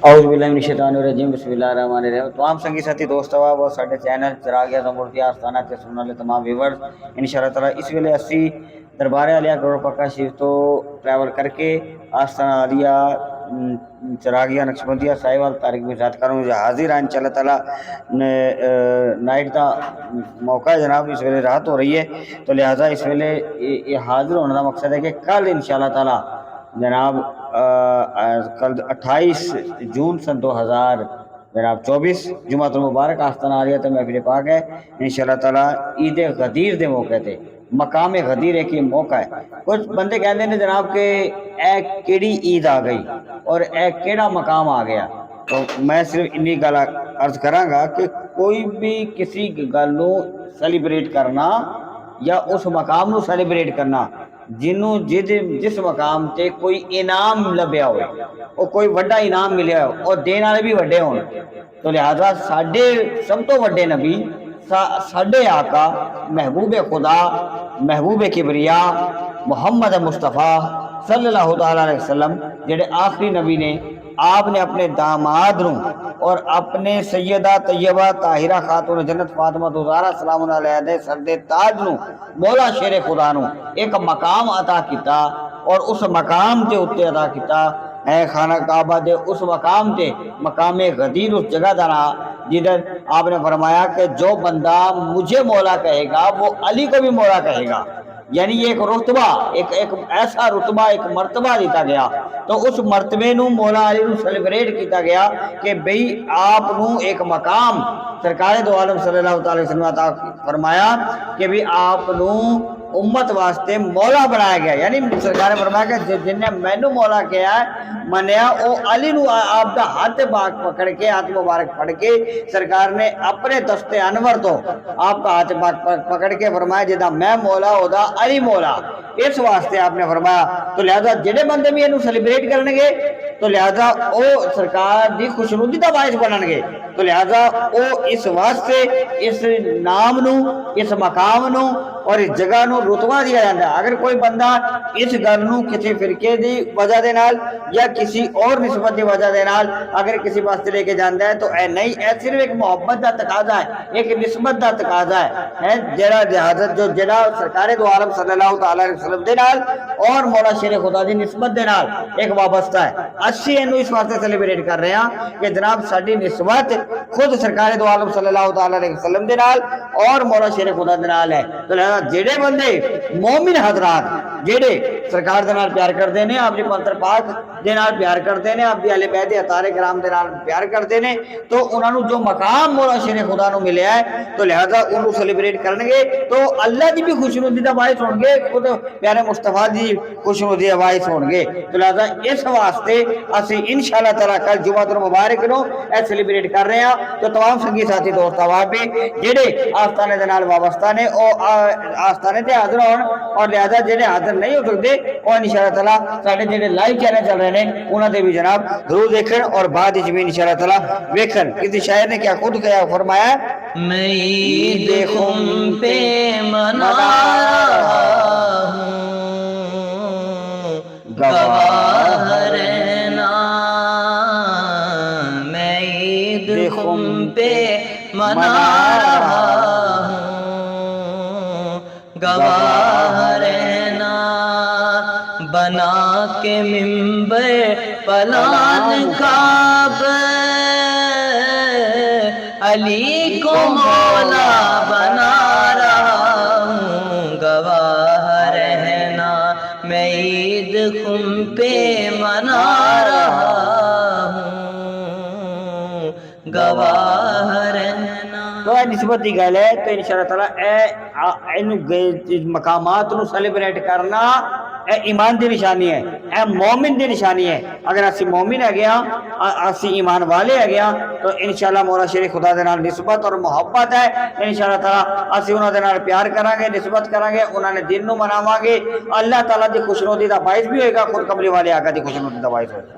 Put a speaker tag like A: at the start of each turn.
A: اعوذ باللہ من الشیطان الرجیم بسم اللہ الرحمن الرحیم تمام سنگی ساتھی دوست آوا وہ ساڈے چینل چراغ زمرتی آستانہ تے سننے والے تمام ویورز انشاءاللہ تعالی اس ویلے اسی دربار عالیہ کروڑ پکا شریف تو ٹریول کر کے آستانہ عالیہ چراغیہ نقشبندیہ ساحیوال تاریخ میں ذات کروں جو حاضر ہیں انشاءاللہ تعالی نائٹ دا موقع ہے جناب، اس ویلے رات ہو رہی ہے تو لہٰذا اس ویلے یہ حاضر ہونے کا مقصد ہے کہ کل انشاءاللہ تعالی جناب کل 28 جون سن 2024 جمعۃ المبارک آستانہ عالیہ تے محفل پاک ہے انشاءاللہ تعالی عید غدیر دے موقع تے مقام غدیر ایک موقع ہے۔ کچھ بندے کہتے ہیں جناب کہ اے کیڑی عید آ گئی اور اے کیڑا مقام آ گیا، تو میں صرف انی گل عرض کراں گا کہ کوئی بھی کسی گل نو سیلیبریٹ کرنا یا اس مقام نو سیلیبریٹ کرنا جنوں جس مقام تے کوئی انعام لبیا ہوئے اور کوئی وڈا انعام ملیا ہو اور دین والے بھی وڈے ہون، تو لہذا ساڈے سب تو وڈے نبی ساڈے آقا محبوب خدا محبوب کبریا محمد مصطفیٰ صلی اللہ تعالی علیہ وسلم جڑے آخری نبی نے، آپ نے اپنے داماد نو اور اپنے سیدہ طیبہ طاہرہ خاتون جنت فاطمہ زہرا سلام علیہا دے سر دے تاج نو مولا شیر خدا نو ایک مقام عطا کیتا اور اس مقام تے اتے عطا کیتا اے خانہ کعبہ دے اس مقام تے مقام غدیر اس جگہ دا نا جدھر آپ نے فرمایا کہ جو بندہ مجھے مولا کہے گا وہ علی کو بھی مولا کہے گا، یعنی یہ ایک رتبہ ایک ایسا رتبہ ایک مرتبہ دیتا گیا، تو اس مرتبے نو مولا علی نو سیلیبریٹ کیتا گیا کہ بھئی آپ نو ایک مقام سرکار دو عالم صلی اللہ علیہ وسلم عطا فرمایا کہ بھی آپ نو امت واسطے مولا بنایا گیا، یعنی سرکار نے فرمایا کہ جن نے مینو مولا کیا ہے منیا او علی نو آپ دا ہاتھ پاک پکڑ کے ہاتھ مبارک پھڑ کے سرکار نے اپنے دست انور تو آپ کا ہاتھ پاک پکڑ کے فرمایا جدا میں مولا ہو دا علی مولا، اس واسطے آپ نے فرمایا۔ تو لہذا جڑے بندے بھی انہوں سیلیبریٹ کرنے گے تو لہذا او سرکار دی خوشنودی دا باعث بنن گے، تو لہذا او اس واسطے اس نام نو اس مقام نو اور اس جگہ نو رتبہ دیا جاتا ہے۔ اگر کوئی بندہ اس گل نو کسی فرقے دی وجہ دے نال یا کسی اور نسبت دی وجہ دے نال اگر کسی واسطے لے کے جاندا ہے تو اے نہیں، اے صرف ایک محبت دا تقاضا ہے، ایک نسبت دا تقاضا ہے جڑا حضرت جو جڑا سرکار دو عالم صلی اللہ تعالی علیہ وسلم دے نال اور مولا شیر خدا دی نسبت دے نال ایک وابستہ ہے۔ اسی اینو اس واسطے سیلیبریٹ کر رہے ہیں کہ جناب ساڈی نسبت خود سرکار دو عالم صلی اللہ تعالی علیہ وسلم دے نال اور مولا شیر خدا دے نال ہے۔ تو لہذا جڑے بندے مومن حضرات جڑے سرکار دے نال پیار کردے نے، آپ دی پنتر پاک دے نال پیار کردے نے، آپ دی اہل بیت اطہار کرام دے نال پیار کردے نے، تو انہاں نو جو مقام مولا شیر خدا نو ملیا ہے تو لہذا انہوں سیلیبریٹ کرن گے تو اللہ دی بھی خوشنودی دا باعث ہون گے، خود پیارے مصطفیٰ دی خوشنودی دا باعث ہون گے۔ تو لہذا اس واسطے اسی انشاءاللہ تعالی کل جمعۃ المبارک نو اے سیلیبریٹ کر رہے ہیں۔ تو تمام سنگی ساتھی دوست احباب بھی جڑے آستانے دے نال وابستہ نے او آستانے تے حاضر ہون، اور لہذا جڑے حاضر نہیں ہو سکتے او انشاءاللہ تعالی ساڈے جڑے لائیو چینل چل رہے ہیں انہاں دے بھی جناب ضرور دیکھن اور بعد وچ بھی انشاءاللہ تعالی ویکھن۔ کسی شاعر نے کیا خود کیا فرمایا ہے،
B: میں عید خم پہ منا ہوں گواہ رہنا، میں عید خم پہ منا ہوں گواہ رہنا، بنا کے ممبر پلان کعبہ علی کو مولا بنا رہا ہوں گواہ رہنا، میں عید خم پہ منا رہا ہوں گواہ رہنا۔
A: تو اے نسبت دی گل ہے، تو انشاءاللہ تعالی اے مقامات نو سیلیبریٹ کرنا اے ایمان دی نشانی ہے، اے مومن دی نشانی ہے۔ اگر اسی مومن ہے گیا اسی ایمان والے ہے گیا تو انشاءاللہ مولا شیر خدا دے نال نسبت اور محبت ہے، انشاءاللہ تعالی اسی انہاں دے نال پیار کریں گے، نسبت کریں گے، انہاں نے دین نو مناواں گے، اللہ تعالی دی خوشنودی دا باعث بھی ہوئے گا، خود کملی والے آقا دی خوشنودی دا باعث ہوئے گا۔